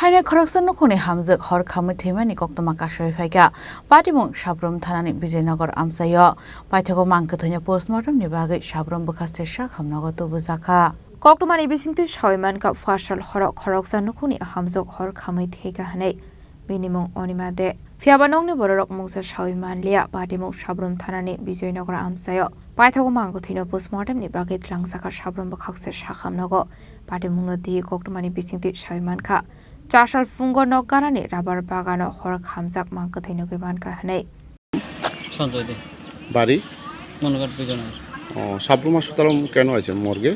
Haino Khoroksa Nukhungni hamjwk Hor Khamwi Thwimani Koktwma Kaswi phaikha Patimung Sabroom Thanani Bijoy Nagar Amchaio Paithago Mangkwthwino Post-mortemni Sabroom Bwkhaste Sakham Nogo Tubujakha Koktwmani bisingti Shaiman ka fashal Khoroksa Nukhungni hamjwk Hor Khamwi Thwikha hanai Patimung onimade Fiabanongni borok mungsa Shaiman lia Patimung Sabroom Thanani Bijoy Nagar Amchaio Paithago Mangkwthwino Post-mortemni langsaka Sabroom Bwkhaste Sakham Nogo Patimung nodi Koktwmani bisingti Shaiman ka Chashal fungo nogarani rabar bagano Hor Khamjak Mangkwthwino gebanka hanai Sanjay দে বাড়ি মনগড় বিজয় সাবরুম হাসপাতাল কেন আছে মর্গে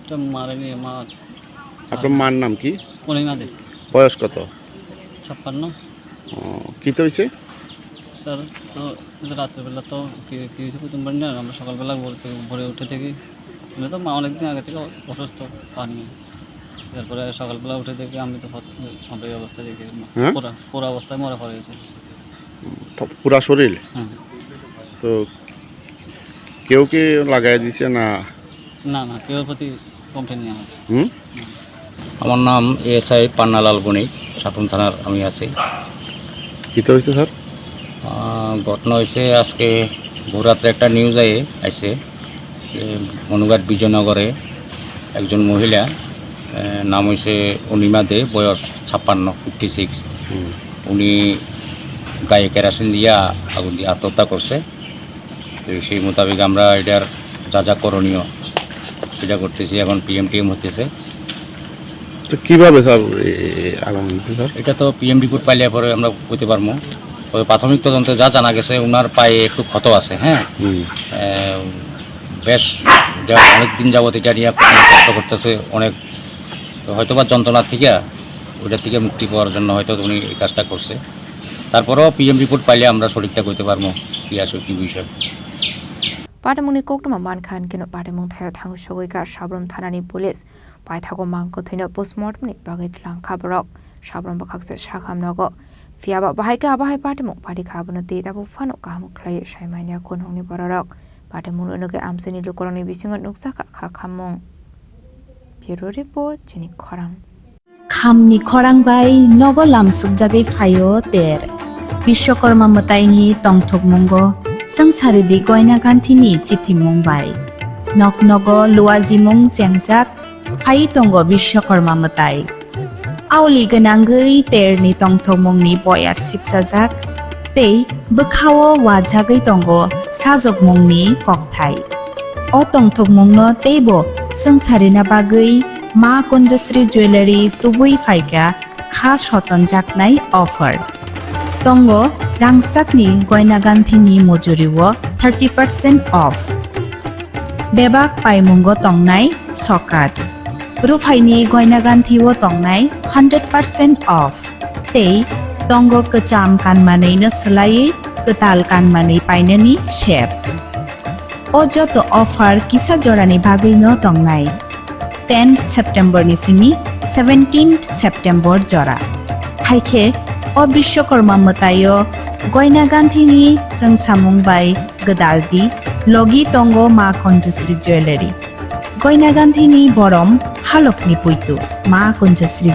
তো মারেনি মা আপনার মার নাম কি অনিমা দে বয়স কত 56 কি তো হয়েছে স্যার তো রাত্রেবেলা তো কিছু কুতুম বাড়ি না আমরা সকালবেলা বলতে ভোরে উঠে থেকে তো মা অনেকদিন আগে থেকে অসুস্থ পানি তারপরে সকালবেলা উঠে দেখি আমি তো হবে এই অবস্থা দেখে পুরো অবস্থায় মরে পড়ে গেছে পুরা শরীর হ্যাঁ তো কেউ কি লাগাই দিছে না না না কেউ প্রতি কমপ্লেন নেই আমার আমার নাম এসআই পান্নালাল বণিক সাপুম থানার আমি আছি কি তো হয়েছে স্যার ঘটনা হয়েছে আজকে ভোররাত্রে একটা নিউজ আইছে মনুঘাট বিজয়নগরে একজন মহিলা নাম হয়েছে অনিমা দে বয়স 56 উনি গায়ে কেরাসিন দিয়া আগুন দিয়ে আত্মহত্যা করছে সেই মোতাবেক আমরা এটার যা করণীয় সেটা করতেছি এখন পিএমটিএম হতেছে তো কীভাবে স্যার আগুন দিচ্ছে স্যার এটা তো পিএম রিপোর্ট পাইলে পরে আমরা করতে পারবো তবে প্রাথমিক তদন্তে যা জানা গেছে ওনার পায়ে একটু ক্ষত আছে হ্যাঁ বেশ অনেক দিন যাবত এটা নিয়ে কষ্ট করতেছে অনেক হয়তো বা যন্ত্রণার থেকে ওইটার থেকে মুক্তি পাওয়ার জন্য হয়তো উনি এই কাজটা করছে তারপরেও পিএম রিপোর্ট পাইলে আমরা সঠিকটা করতে পারবো কি আসলে কি বিষয় Patimung ni Koktwma mankhan kino Patimung thayo thangu shogoika Sabroom Thanani police Paithago Mangkwthwino Post-mortemni langkha borok Sabroom Bwkhaste Sakham Nogo Fiaba phaikha abahai Patimung parikhabano data Bwkhaste kaham khlai saimania kunhongni borok Patimung noge amsani lukorangni bisingo nuksaka Khamung Bureau report Chini Khorang Khamni Khorang bai Nogo lamsuk jagai phayo ter Bishwakorma mataini tongthok mungo Sangsari di goina ganthini chithi mumbai nok nogo luaji mung chengjak phai tongo Bishwakorma matai auli ganangei terni tongthok mungni boyar sipsajak tei bwkhao wajagai tongo sajok mungni kokthai o tongthok mungno teibo sangsari na bagwi ma konjasri jewelry tubui phaikha kha soton jaknai offer Tongo rangsakni goina ganthini mojuriwo 30% off. Bebak paimungo tongnai sokat. Rufaini goina ganthiwo tongnai 100% off. Tei tongo kecham kanmanei no selai ketal kanmanei painani shep. O joto offer kisa jorani bagui no tongnai. 10 September ni simi 17 September jora. Haikhe O Bishwakorma matayo goina ganthini samung bai gadaldi logi tongo ma konjasri jewelry goina ganthini borom halokni puitu ma konjasri